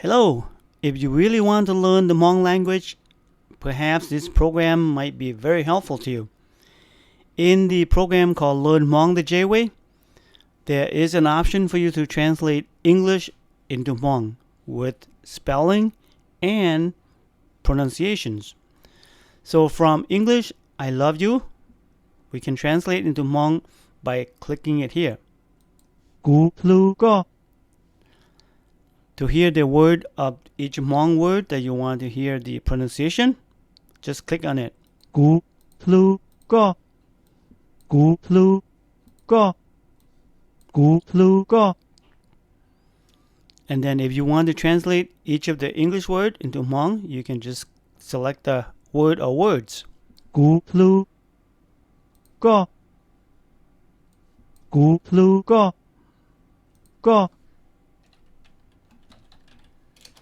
Hello! If you really want to learn the Hmong language, perhaps this program might be very helpful to you. In the program called Learn Hmong the J-Way, there is an option for you to translate English into Hmong with spelling and pronunciations. So from English, I love you, we can translate into Hmong by clicking it here. Gu plu go. To hear the word of each Hmong word that you want to hear the pronunciation, just click on it. Gu plu go. Gu plu go. Gu plu go. And then if you want to translate each of the English word into Hmong, you can just select the word or words. Gu plu go. Gu plu go. Go.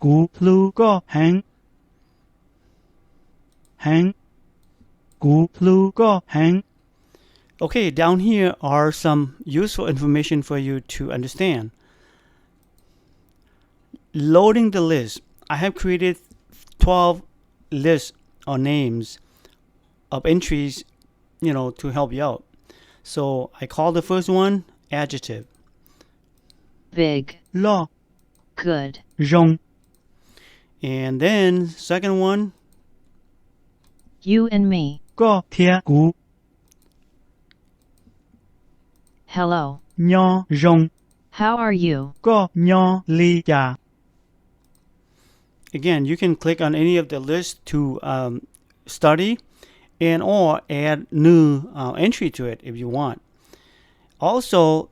Gu plu go hang. Hang. Gu plu go hang. Okay, down here are some useful information for you to understand. Loading the list. I have created 12 lists or names of entries, to help you out. So I call the first one adjective. Big. Lo. Good. Zhong. And then second one. You and me. Go. Tia. Gu. Hello. Nyo. Zhong. How are you? Go. Nyo. Li. Ya. Again, you can click on any of the lists to study and or add new entry to it if you want. Also,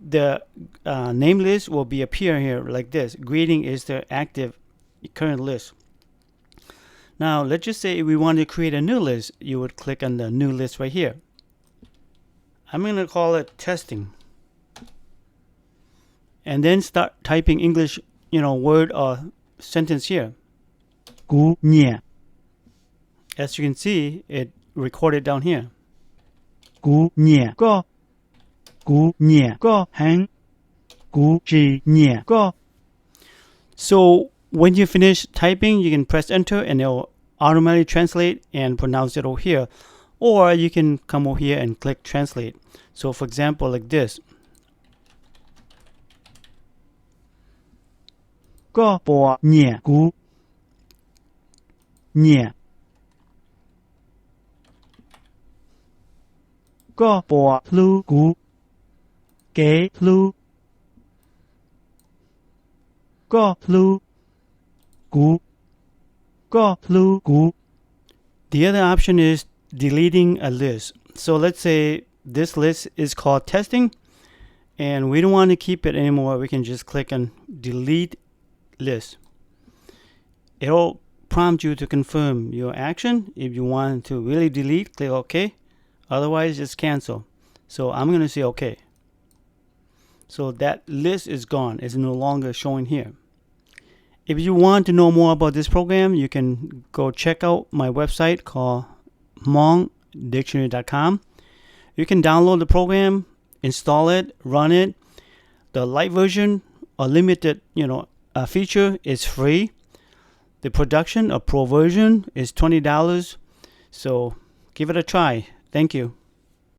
the name list will be appear here like this. Greeting is the active current list. Now, let's just say if we want to create a new list, you would click on the new list right here. I'm going to call it testing. And then start typing English, word or sentence here. Gu nye. As you can see, it recorded down here. Gu nye go. Gu nye go hang. Gu ji nye go. So when you finish typing, you can press enter and it will automatically translate and pronounce it over here. Or you can come over here and click translate. So for example, like this. Go bo nye gu. Nye. Go bo plu gu. Ge plu. Go plu gu. Go plu gu. The other option is deleting a list. So let's say this list is called testing and we don't want to keep it anymore. We can just click on delete list. It'll prompt you to confirm your action. If you want to really delete, click OK. Otherwise, just cancel. So I'm going to say OK. So that list is gone. It's no longer showing here. If you want to know more about this program, you can go check out my website called HmongDictionary.com. You can download the program, install it, run it. The light version or limited, feature is free. The production or pro version is $20. So give it a try. Thank you.